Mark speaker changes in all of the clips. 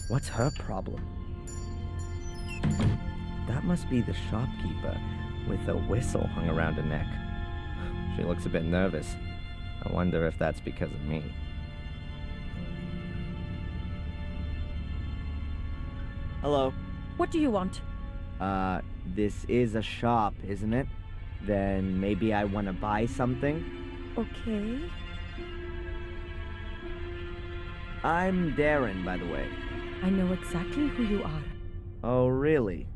Speaker 1: What's her problem? That must be the shopkeeper with a whistle hung around her neck. She looks a bit nervous. I wonder if that's because of me. Hello.
Speaker 2: What do you want?
Speaker 1: This is a shop, isn't it? Then maybe I want to buy something?
Speaker 2: Okay.
Speaker 1: I'm Darren, by the way.
Speaker 2: I know exactly who you are.
Speaker 1: Oh, really?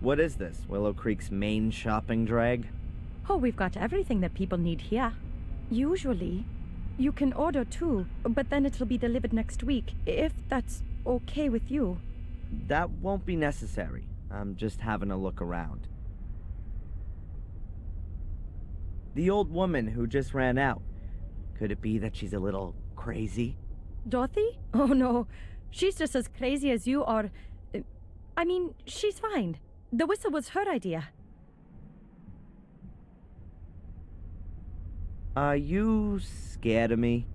Speaker 1: What is this? Willow Creek's main shopping drag?
Speaker 2: Oh, we've got everything that people need here. Usually, you can order too, but then it'll be delivered next week, if that's okay with you.
Speaker 1: That won't be necessary. I'm just having a look around. The old woman who just ran out. Could it be that she's a little crazy?
Speaker 2: Dorothy? Oh no, she's just as crazy as you are. I mean, she's fine. The whistle was her idea.
Speaker 1: Are you scared of me?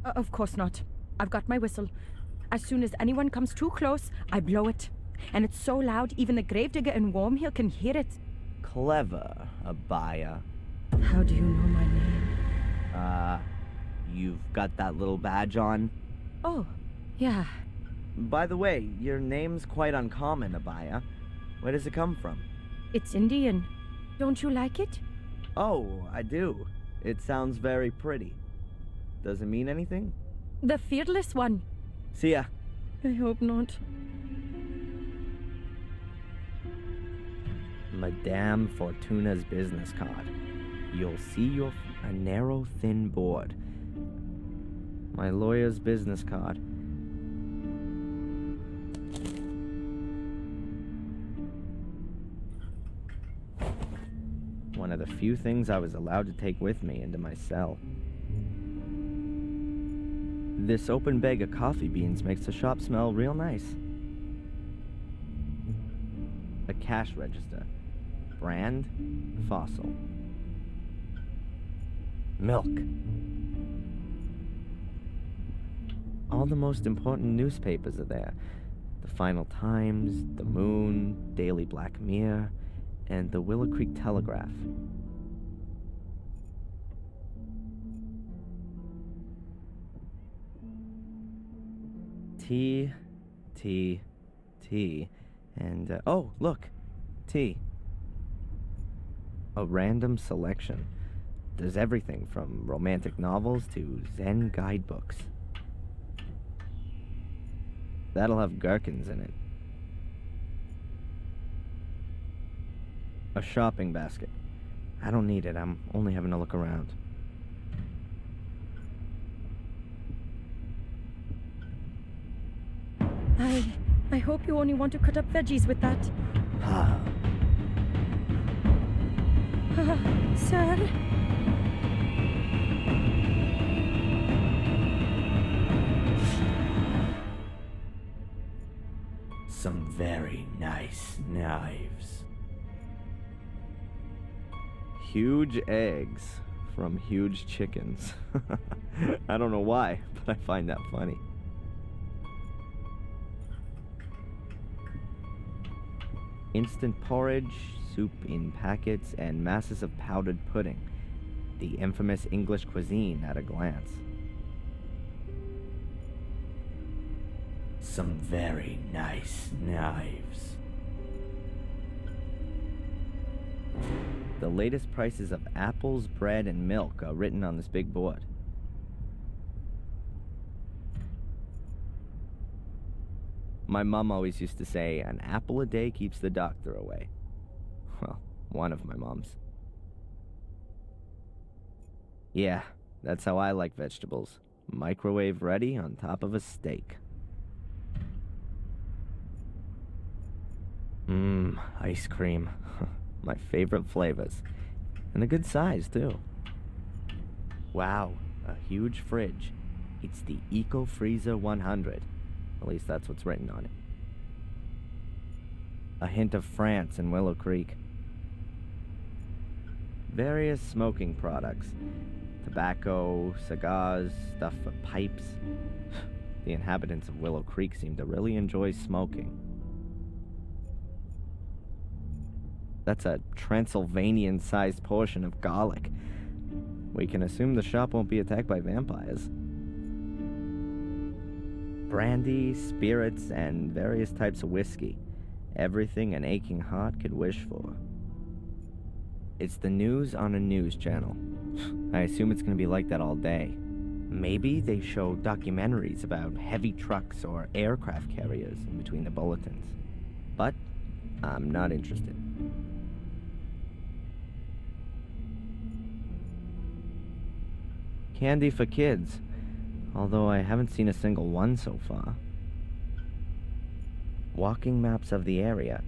Speaker 2: Of course not. I've got my whistle. As soon as anyone comes too close, I blow it. And it's so loud, even the gravedigger in Wormhill can hear it.
Speaker 1: Clever, Abaya.
Speaker 2: How do you know my name?
Speaker 1: You've got that little badge on?
Speaker 2: Oh, yeah.
Speaker 1: By the way, your name's quite uncommon, Abaya. Where does it come from?
Speaker 2: It's Indian. Don't you like it?
Speaker 1: Oh, I do. It sounds very pretty. Does it mean anything?
Speaker 2: The fearless one.
Speaker 1: See ya.
Speaker 2: I hope not.
Speaker 1: Madame Fortuna's business card. You'll see a narrow, thin board. My lawyer's business card. One of the few things I was allowed to take with me into my cell. This open bag of coffee beans makes the shop smell real nice. A cash register. Brand, Fossil. Milk. All the most important newspapers are there. The Final Times, The Moon, Daily Black Mirror, and the Willow Creek Telegraph. Tea, tea, tea, and, oh, look, tea. A random selection. There's everything from romantic novels to Zen guidebooks. That'll have gherkins in it. A shopping basket. I don't need it. I'm only having a look around.
Speaker 2: I hope you only want to cut up veggies with that. Sir?
Speaker 1: Some very nice knives. Huge eggs from huge chickens. I don't know why, but I find that funny. Instant porridge, soup in packets, and masses of powdered pudding. The infamous English cuisine at a glance. Some very nice knives. The latest prices of apples, bread, and milk are written on this big board. My mom always used to say, an apple a day keeps the doctor away. Well, one of my moms. Yeah, that's how I like vegetables. Microwave ready on top of a steak. Ice cream. My favorite flavors. And a good size, too. Wow, a huge fridge. It's the Eco Freezer 100. At least that's what's written on it. A hint of France and Willow Creek. Various smoking products. Tobacco, cigars, stuff for pipes. The inhabitants of Willow Creek seem to really enjoy smoking. That's a Transylvanian-sized portion of garlic. We can assume the shop won't be attacked by vampires. Brandy, spirits, and various types of whiskey. Everything an aching heart could wish for. It's the news on a news channel. I assume it's going to be like that all day. Maybe they show documentaries about heavy trucks or aircraft carriers in between the bulletins. But I'm not interested. Candy for kids, although I haven't seen a single one so far. Walking maps of the area,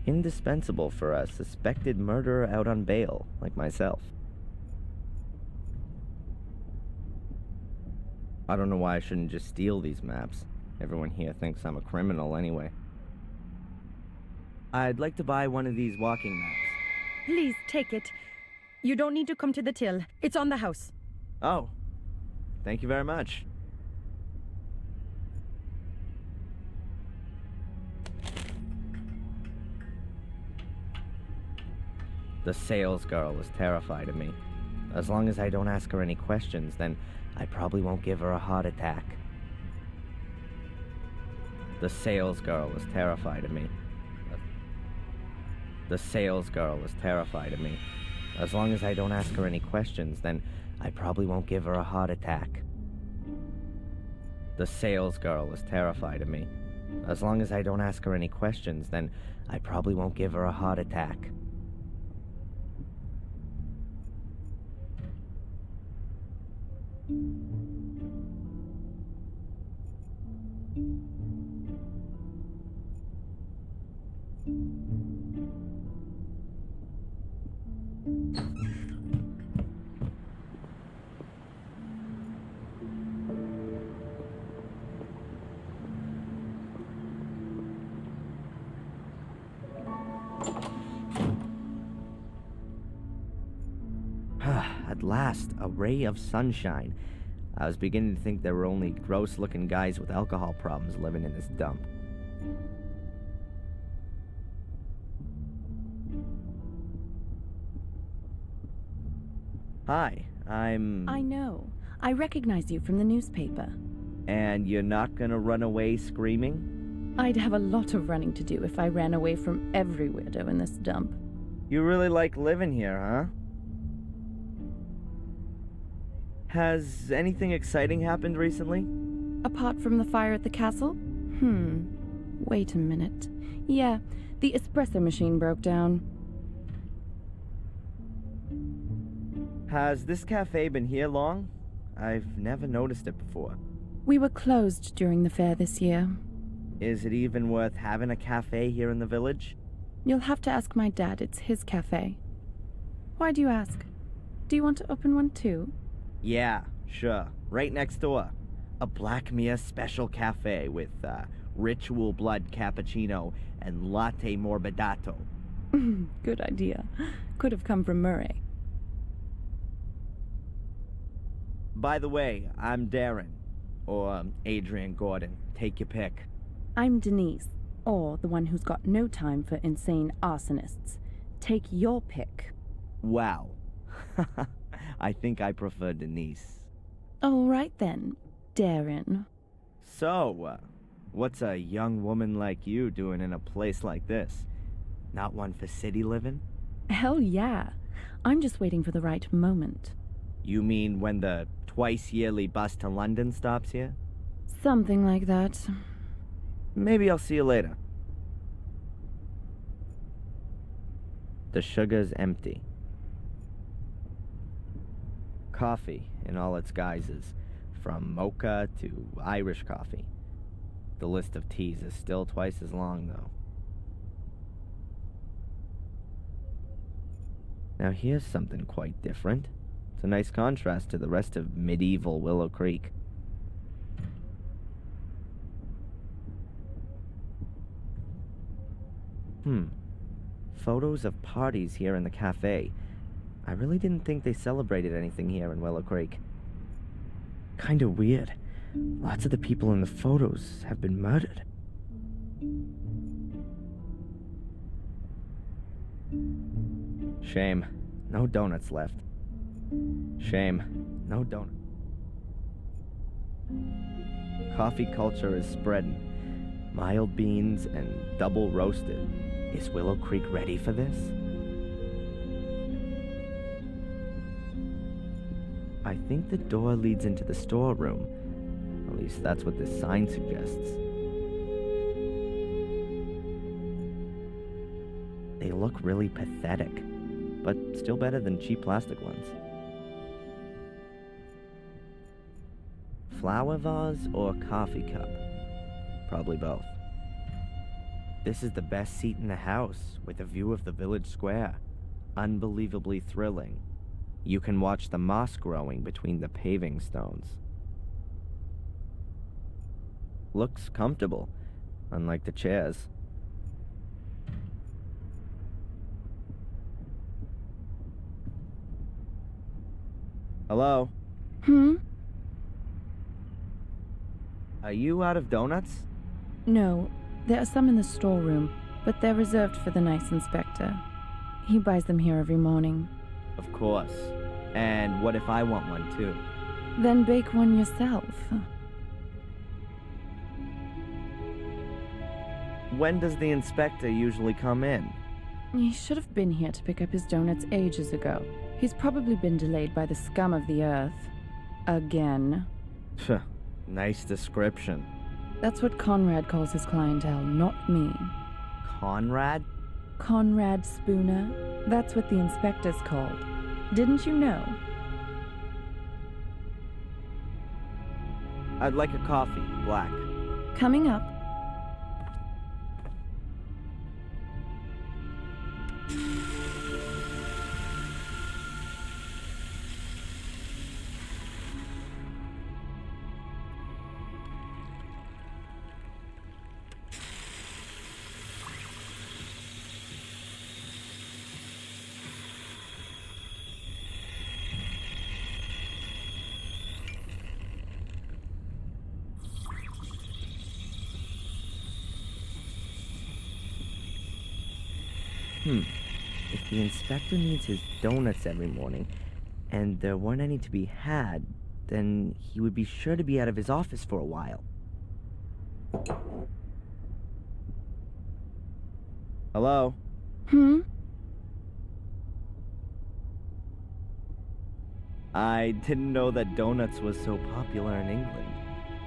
Speaker 1: indispensable for a suspected murderer out on bail, like myself. I don't know why I shouldn't just steal these maps. Everyone here thinks I'm a criminal anyway. I'd like to buy one of these walking maps.
Speaker 2: Please take it. You don't need to come to the till. It's on the house.
Speaker 1: Oh, thank you very much. The sales girl is terrified of me. As long as I don't ask her any questions, then I probably won't give her a heart attack. The sales girl is terrified of me. The sales girl is terrified of me. As long as I don't ask her any questions, then I probably won't give her a heart attack. The sales girl is terrified of me. As long as I don't ask her any questions, then I probably won't give her a heart attack. At last, a ray of sunshine. I was beginning to think there were only gross-looking guys with alcohol problems living in this dump. Hi,
Speaker 3: I know. I recognize you from the newspaper.
Speaker 1: And you're not gonna run away screaming?
Speaker 3: I'd have a lot of running to do if I ran away from every weirdo in this dump.
Speaker 1: You really like living here, huh? Has anything exciting happened recently?
Speaker 3: Apart from the fire at the castle? Wait a minute. Yeah, the espresso machine broke down.
Speaker 1: Has this cafe been here long? I've never noticed it before.
Speaker 3: We were closed during the fair this year.
Speaker 1: Is it even worth having a cafe here in the village?
Speaker 3: You'll have to ask my dad. It's his cafe. Why do you ask? Do you want to open one too?
Speaker 1: Yeah, sure. Right next door. A Black Mia special cafe with ritual blood cappuccino and latte morbidato.
Speaker 3: Good idea. Could have come from Mürreya.
Speaker 1: By the way, I'm Darren. Or Adrian Gordon. Take your pick.
Speaker 3: I'm Denise, or the one who's got no time for insane arsonists. Take your pick.
Speaker 1: Wow. I think I prefer Denise.
Speaker 3: All right then, Darren.
Speaker 1: So, what's a young woman like you doing in a place like this? Not one for city living?
Speaker 3: Hell yeah. I'm just waiting for the right moment.
Speaker 1: You mean when the twice-yearly bus to London stops here?
Speaker 3: Something like that.
Speaker 1: Maybe I'll see you later. The sugar's empty. Coffee in all its guises, from mocha to Irish coffee. The list of teas is still twice as long, though. Now here's something quite different. It's a nice contrast to the rest of medieval Willow Creek. Photos of parties here in the cafe. I really didn't think they celebrated anything here in Willow Creek. Kinda weird. Lots of the people in the photos have been murdered. Shame. No donuts left. Shame. No donut. Coffee culture is spreading. Mild beans and double roasted. Is Willow Creek ready for this? I think the door leads into the storeroom. At least that's what this sign suggests. They look really pathetic, but still better than cheap plastic ones. Flower vase or coffee cup? Probably both. This is the best seat in the house, with a view of the village square. Unbelievably thrilling. You can watch the moss growing between the paving stones. Looks comfortable, unlike the chairs. Hello? Are you out of donuts?
Speaker 3: No, there are some in the storeroom, but they're reserved for the nice inspector. He buys them here every morning.
Speaker 1: Of course. And what if I want one too?
Speaker 3: Then bake one yourself.
Speaker 1: When does the inspector usually come in?
Speaker 3: He should have been here to pick up his donuts ages ago. He's probably been delayed by the scum of the earth. Again.
Speaker 1: Phew, nice description.
Speaker 3: That's what Conrad calls his clientele, not me.
Speaker 1: Conrad?
Speaker 3: Conrad Spooner. That's what the inspector's called. Didn't you know?
Speaker 1: I'd like a coffee, black.
Speaker 3: Coming up.
Speaker 1: If the inspector needs his donuts every morning, and there weren't any to be had, then he would be sure to be out of his office for a while. Hello? I didn't know that donuts was so popular in England.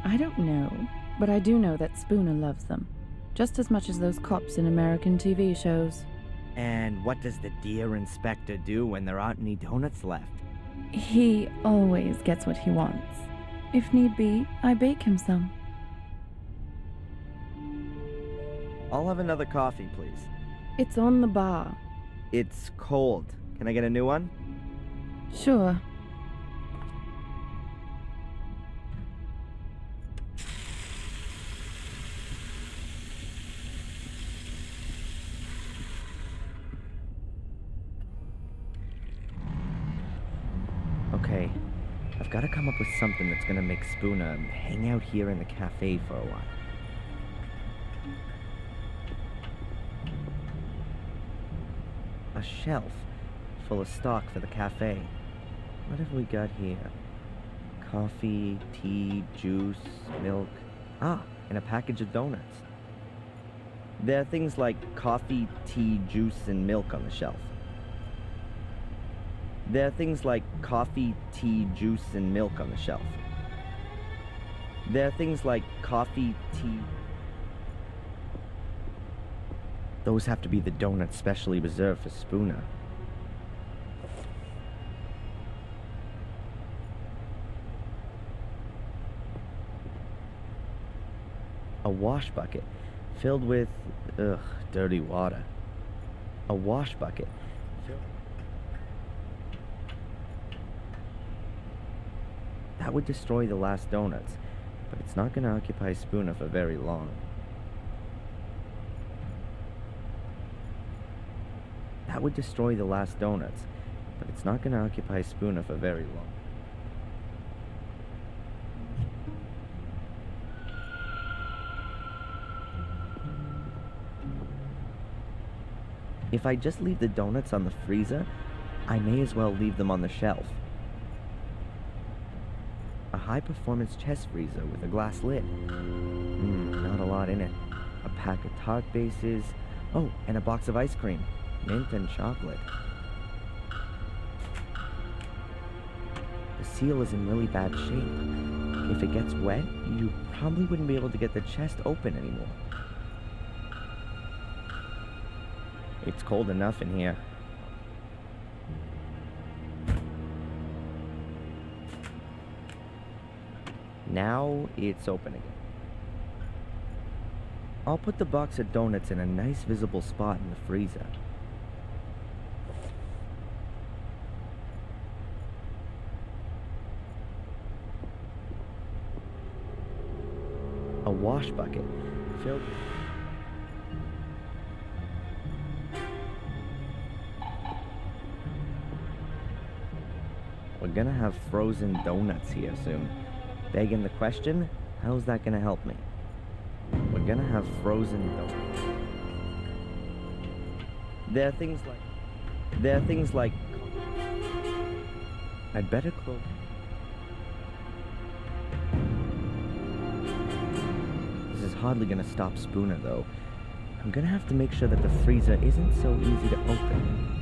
Speaker 3: I don't know, but I do know that Spooner loves them. Just as much as those cops in American TV shows.
Speaker 1: And what does the dear inspector do when there aren't any donuts left?
Speaker 3: He always gets what he wants. If need be, I bake him some.
Speaker 1: I'll have another coffee, please.
Speaker 3: It's on the bar.
Speaker 1: It's cold. Can I get a new one?
Speaker 3: Sure.
Speaker 1: Okay, I've got to come up with something that's gonna make Spooner hang out here in the cafe for a while. A shelf full of stock for the cafe. What have we got here? Coffee, tea, juice, milk. Ah, and a package of donuts. There are things like coffee, tea, juice, and milk on the shelf. There are things like coffee, tea, juice, and milk on the shelf. There are things like coffee, tea. Those have to be the donuts specially reserved for Spooner. A wash bucket filled with, dirty water. A wash bucket That would destroy the last donuts, but it's not going to occupy Spooner for very long. That would destroy the last donuts, but it's not going to occupy Spooner for very long. If I just leave the donuts on the freezer, I may as well leave them on the shelf. A high-performance chest freezer with a glass lid. Not a lot in it. A pack of tart bases. Oh, and a box of ice cream. Mint and chocolate. The seal is in really bad shape. If it gets wet, you probably wouldn't be able to get the chest open anymore. It's cold enough in here. Now it's open again. I'll put the box of donuts in a nice visible spot in the freezer. A wash bucket filled. We're gonna have frozen donuts here soon. Begging the question, how's that gonna help me? We're gonna have frozen donuts. There are things like I'd better close. This is hardly gonna stop Spooner though. I'm gonna have to make sure that the freezer isn't so easy to open.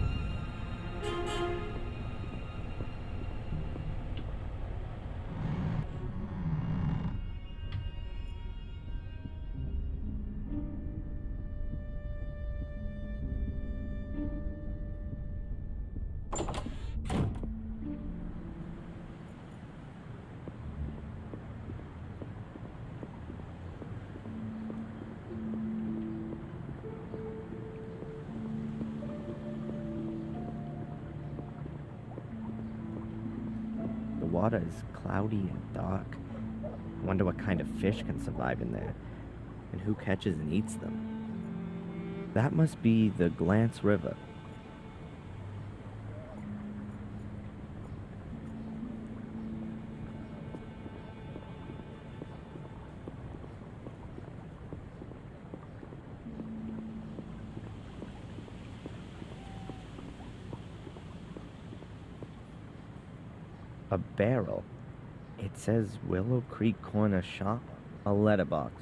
Speaker 1: The water is cloudy and dark. I wonder what kind of fish can survive in there, and who catches and eats them. That must be the Glance River. A barrel. It says Willow Creek Corner Shop. A letterbox.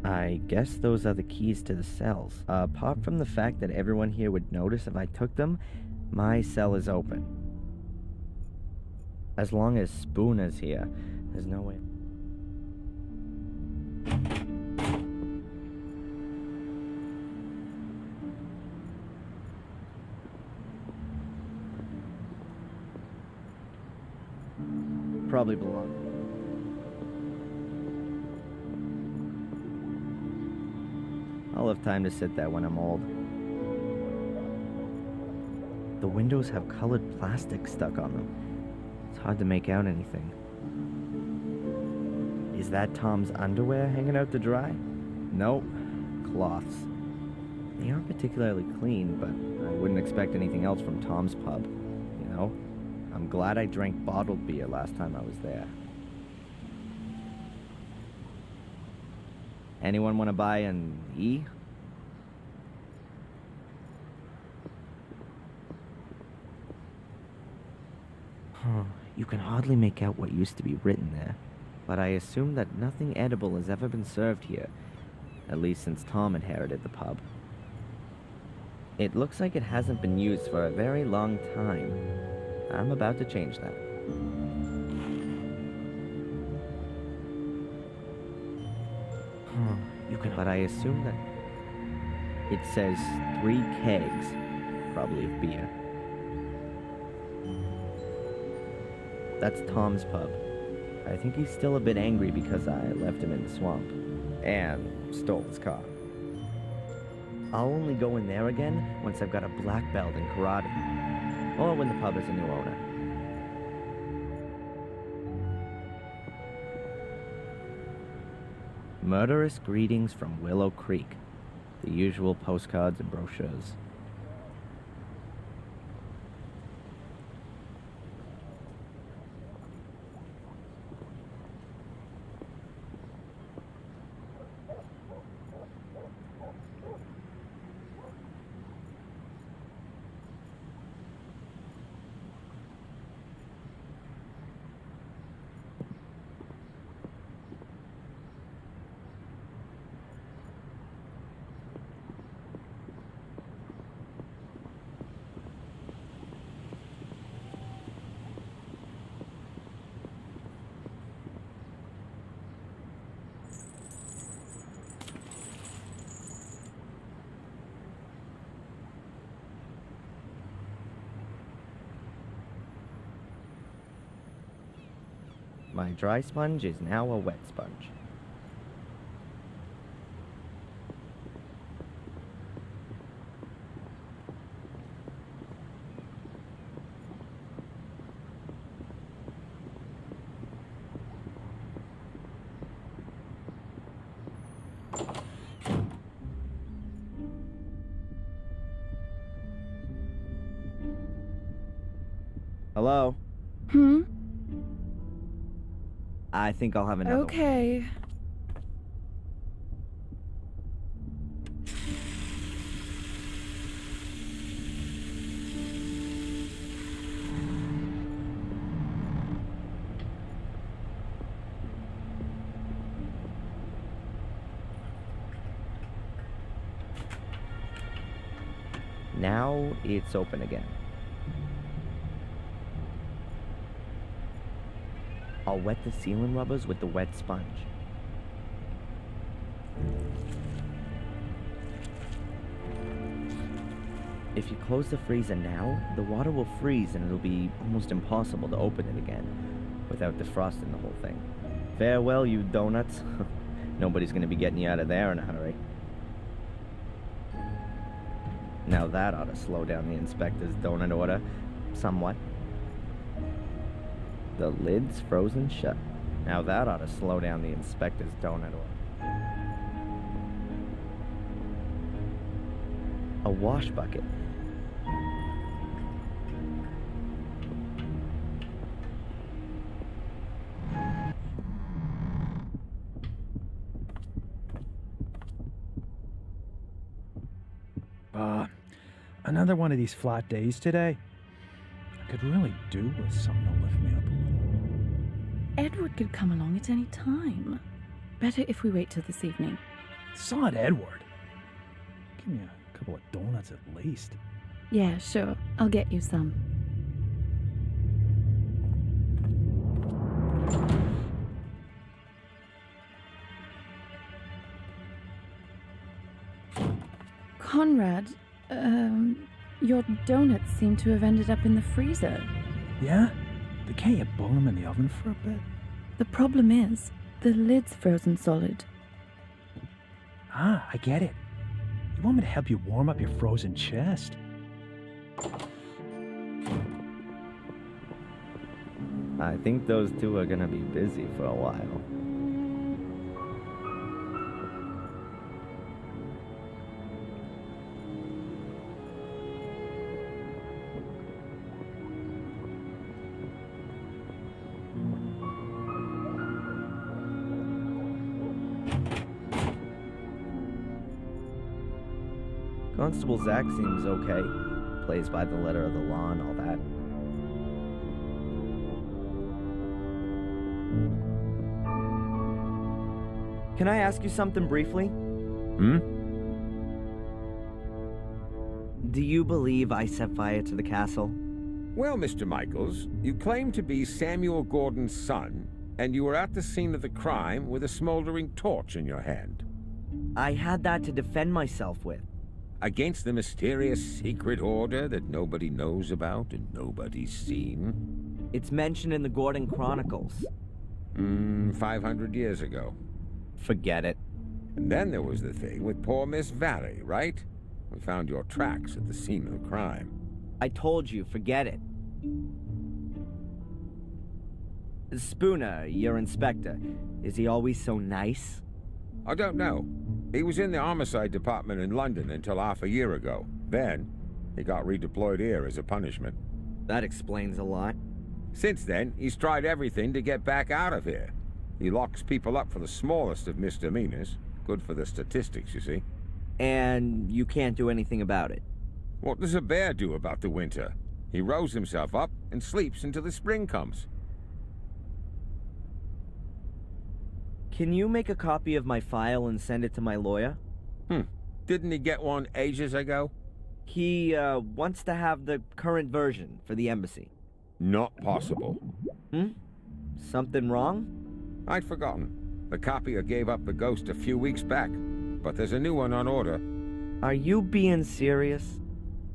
Speaker 1: I guess those are the keys to the cells. Apart from the fact that everyone here would notice if I took them, my cell is open. As long as Spooner's here, there's no way. Probably belong. I'll have time to sit there when I'm old. The windows have colored plastic stuck on them. It's hard to make out anything. Is that Tom's underwear hanging out to dry? Nope. Cloths. They aren't particularly clean, but I wouldn't expect anything else from Tom's pub. You know? I'm glad I drank bottled beer last time I was there. Anyone want to buy an E? You can hardly make out what used to be written there, but I assume that nothing edible has ever been served here, at least since Tom inherited the pub. It looks like it hasn't been used for a very long time. I'm about to change that. But I assume that it says 3 kegs, probably of beer. That's Tom's pub. I think he's still a bit angry because I left him in the swamp. And stole his car. I'll only go in there again once I've got a black belt in karate. Or when the pub has a new owner. Murderous greetings from Willow Creek. The usual postcards and brochures. My dry sponge is now a wet sponge. Hello? I think I'll have another one.
Speaker 3: Okay.
Speaker 1: Now it's open again. I'll wet the sealing rubbers with the wet sponge. If you close the freezer now, the water will freeze and it'll be almost impossible to open it again without defrosting the whole thing. Farewell, you donuts. Nobody's gonna be getting you out of there in a hurry. Now that ought to slow down the inspector's donut order somewhat. The lid's frozen shut. Now that ought to slow down the inspector's donut order. A wash bucket.
Speaker 4: Another one of these flat days today. I could really do with something to lift me up a little.
Speaker 3: Edward could come along at any time. Better if we wait till this evening.
Speaker 4: Sod Edward. Give me a couple of donuts at least.
Speaker 3: Yeah, sure. I'll get you some. Conrad, your donuts seem to have ended up in the freezer.
Speaker 4: Yeah? They can't you boil them in the oven for a bit?
Speaker 3: The problem is, the lid's frozen solid.
Speaker 4: Ah, I get it. You want me to help you warm up your frozen chest?
Speaker 1: I think those two are gonna be busy for a while. Constable Zach seems okay. Plays by the letter of the law and all that. Can I ask you something briefly? Do you believe I set fire to the castle?
Speaker 5: Well, Mr. Michaels, you claim to be Samuel Gordon's son, and you were at the scene of the crime with a smoldering torch in your hand.
Speaker 1: I had that to defend myself with.
Speaker 5: Against the mysterious secret order that nobody knows about and nobody's seen?
Speaker 1: It's mentioned in the Gordon Chronicles.
Speaker 5: 500 years ago.
Speaker 1: Forget it.
Speaker 5: And then there was the thing with poor Miss Valley, right? We found your tracks at the scene of the crime.
Speaker 1: I told you, forget it. Spooner, your inspector, is he always so nice?
Speaker 5: I don't know. He was in the homicide department in London until half a year ago. Then, he got redeployed here as a punishment.
Speaker 1: That explains a lot.
Speaker 5: Since then, he's tried everything to get back out of here. He locks people up for the smallest of misdemeanors. Good for the statistics, you see.
Speaker 1: And you can't do anything about it?
Speaker 5: What does a bear do about the winter? He rolls himself up and sleeps until the spring comes.
Speaker 1: Can you make a copy of my file and send it to my lawyer?
Speaker 5: Didn't he get one ages ago?
Speaker 1: He, wants to have the current version for the embassy.
Speaker 5: Not possible.
Speaker 1: Something wrong?
Speaker 5: I'd forgotten. The copier gave up the ghost a few weeks back, but there's a new one on order.
Speaker 1: Are you being serious?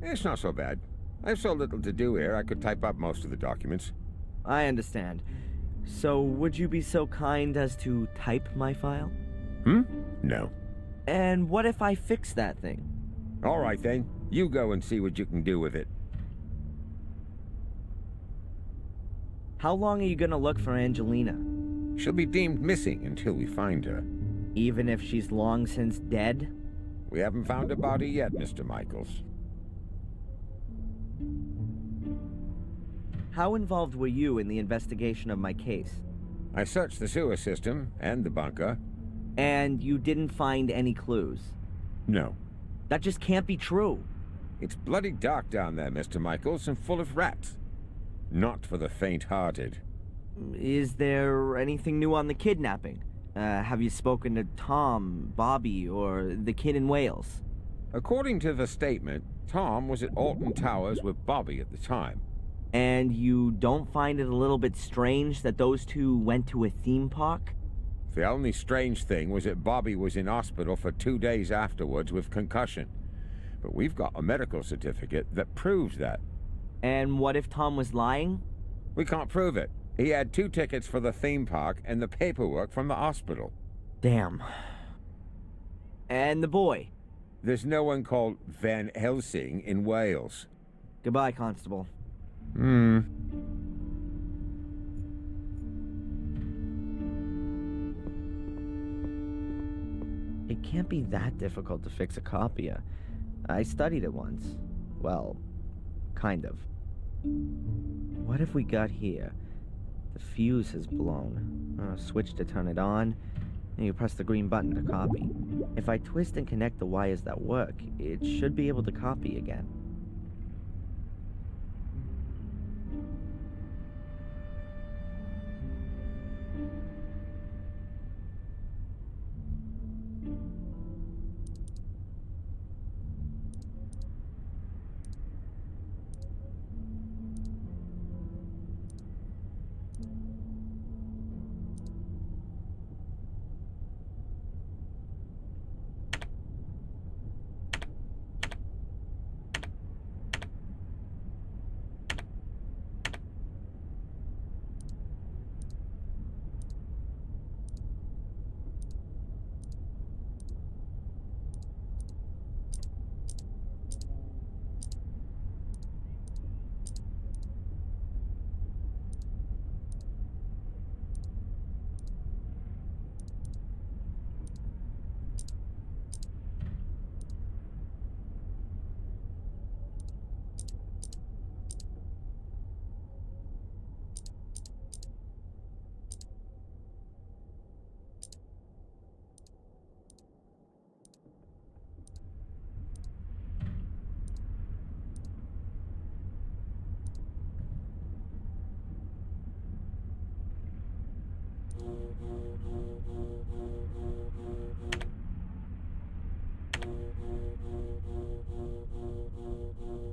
Speaker 5: It's not so bad. I have so little to do here, I could type up most of the documents.
Speaker 1: I understand. So, would you be so kind as to type my file?
Speaker 5: No.
Speaker 1: And what if I fix that thing?
Speaker 5: All right then, you go and see what you can do with it.
Speaker 1: How long are you gonna look for Angelina?
Speaker 5: She'll be deemed missing until we find her.
Speaker 1: Even if she's long since dead?
Speaker 5: We haven't found a body yet, Mr. Michaels.
Speaker 1: How involved were you in the investigation of my case?
Speaker 5: I searched the sewer system and the bunker.
Speaker 1: And you didn't find any clues?
Speaker 5: No.
Speaker 1: That just can't be true.
Speaker 5: It's bloody dark down there, Mr. Michaels, and full of rats. Not for the faint-hearted.
Speaker 1: Is there anything new on the kidnapping? Have you spoken to Tom, Bobby, or the kid in Wales?
Speaker 5: According to the statement, Tom was at Alton Towers with Bobby at the time.
Speaker 1: And you don't find it a little bit strange that those two went to a theme park?
Speaker 5: The only strange thing was that Bobby was in hospital for 2 days afterwards with concussion. But we've got a medical certificate that proves that.
Speaker 1: And what if Tom was lying?
Speaker 5: We can't prove it. He had 2 tickets for the theme park and the paperwork from the hospital.
Speaker 1: Damn. And the boy?
Speaker 5: There's no one called Van Helsing in Wales.
Speaker 1: Goodbye, Constable. It can't be that difficult to fix a copier. I studied it once. Well, kind of. What if we got here? The fuse has blown. Switch to turn it on, and you press the green button to copy. If I twist and connect the wires that work, it should be able to copy again.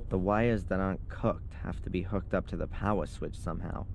Speaker 1: The wires that aren't cooked have to be hooked up to the power switch somehow.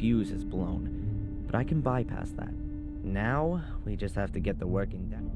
Speaker 1: fuse is blown, but I can bypass that. Now, we just have to get the working down.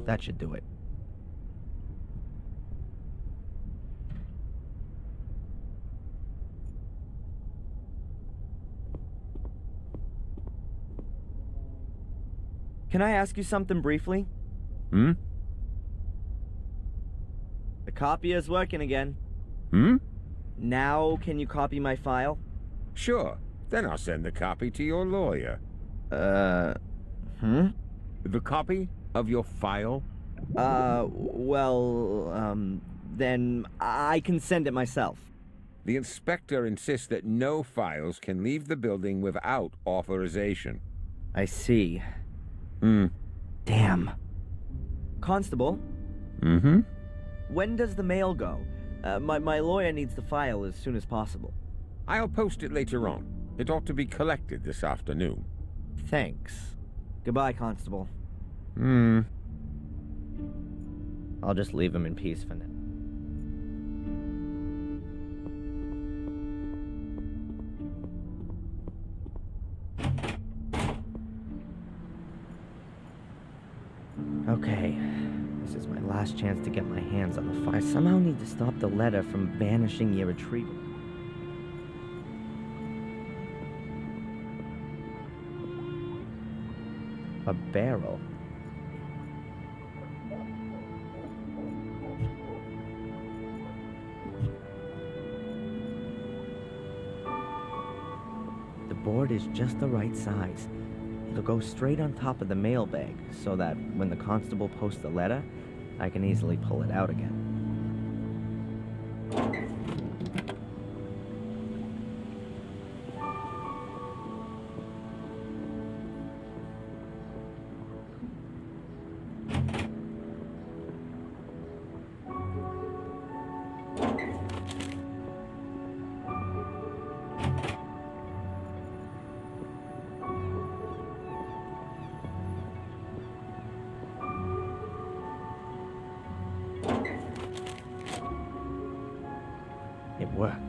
Speaker 1: That should do it. Can I ask you something briefly?
Speaker 5: Hmm?
Speaker 1: The copier's working again.
Speaker 5: Hmm?
Speaker 1: Now, can you copy my file?
Speaker 5: Sure. Then I'll send the copy to your lawyer. The copy of your file?
Speaker 1: Then I can send it myself.
Speaker 5: The inspector insists that no files can leave the building without authorization.
Speaker 1: I see. Damn. Constable?
Speaker 5: Mm-hmm?
Speaker 1: When does the mail go? My lawyer needs the file as soon as possible.
Speaker 5: I'll post it later on. It ought to be collected this afternoon.
Speaker 1: Thanks. Goodbye, Constable. I'll just leave him in peace for now. Okay, this is my last chance to get my hands on the file. I somehow need to stop the letter from vanishing irretrievably. A barrel. The board is just the right size. It'll go straight on top of the mailbag, so that when the constable posts the letter, I can easily pull it out again. It worked.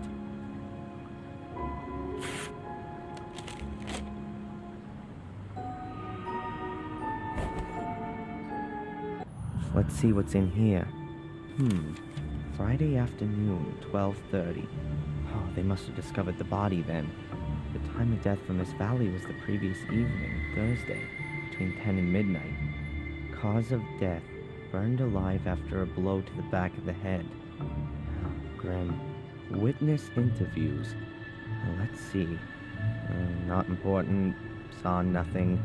Speaker 1: Let's see what's in here. Friday afternoon, 12:30. Oh, they must have discovered the body then. The time of death for Miss Valley was the previous evening, Thursday, between 10 and midnight. Cause of death, burned alive after a blow to the back of the head. Oh, grim. Witness interviews. Let's see. Not important. Saw nothing.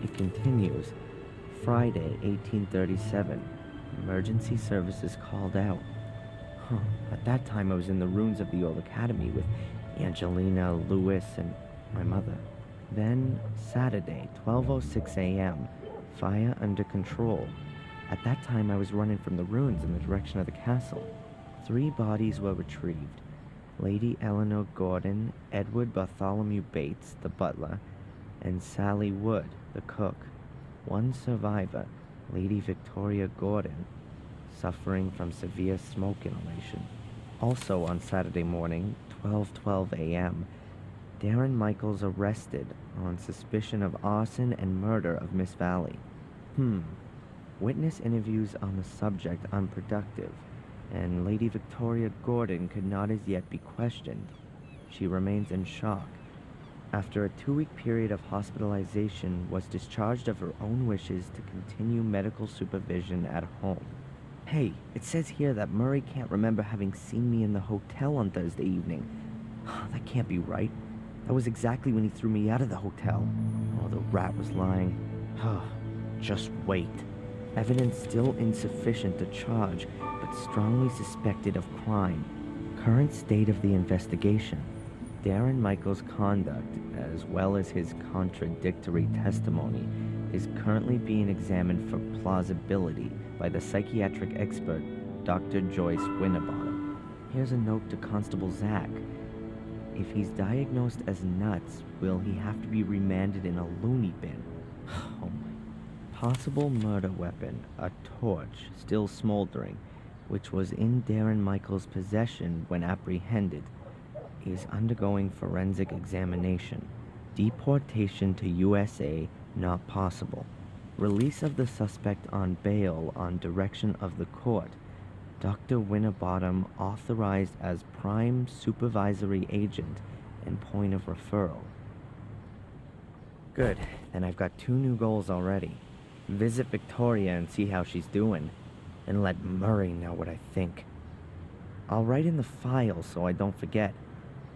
Speaker 1: It continues. Friday, 1837. Emergency services called out. At that time, I was in the ruins of the old academy with Angelina, Lewis, and my mother. Then, Saturday, 12:06 a.m. Fire under control. At that time, I was running from the ruins in the direction of the castle. 3 bodies were retrieved. Lady Eleanor Gordon, Edward Bartholomew Bates, the butler, and Sally Wood, the cook. 1 survivor, Lady Victoria Gordon, suffering from severe smoke inhalation. Also on Saturday morning, 12:12 a.m., Darren Michaels arrested on suspicion of arson and murder of Miss Valley. Witness interviews on the subject unproductive, and Lady Victoria Gordon could not as yet be questioned. She remains in shock. After a 2-week period of hospitalization, was discharged of her own wishes to continue medical supervision at home. Hey, it says here that Murray can't remember having seen me in the hotel on Thursday evening. That can't be right. That was exactly when he threw me out of the hotel. Oh, the rat was lying. Just wait. Evidence still insufficient to charge, but strongly suspected of crime. Current state of the investigation. Darren Michaels' conduct, as well as his contradictory testimony, is currently being examined for plausibility by the psychiatric expert, Dr. Joyce Winterbottom. Here's a note to Constable Zach. If he's diagnosed as nuts, will he have to be remanded in a loony bin? Oh my. Possible murder weapon, a torch, still smoldering, which was in Darren Michaels' possession when apprehended, is undergoing forensic examination. Deportation to USA not possible. Release of the suspect on bail on direction of the court. Dr. Winterbottom authorized as prime supervisory agent and point of referral. Good, then I've got 2 new goals already. Visit Victoria and see how she's doing, and let Murray know what I think. I'll write in the file so I don't forget.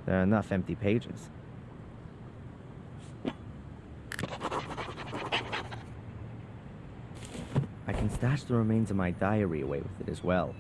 Speaker 1: There are enough empty pages. I can stash the remains of my diary away with it as well.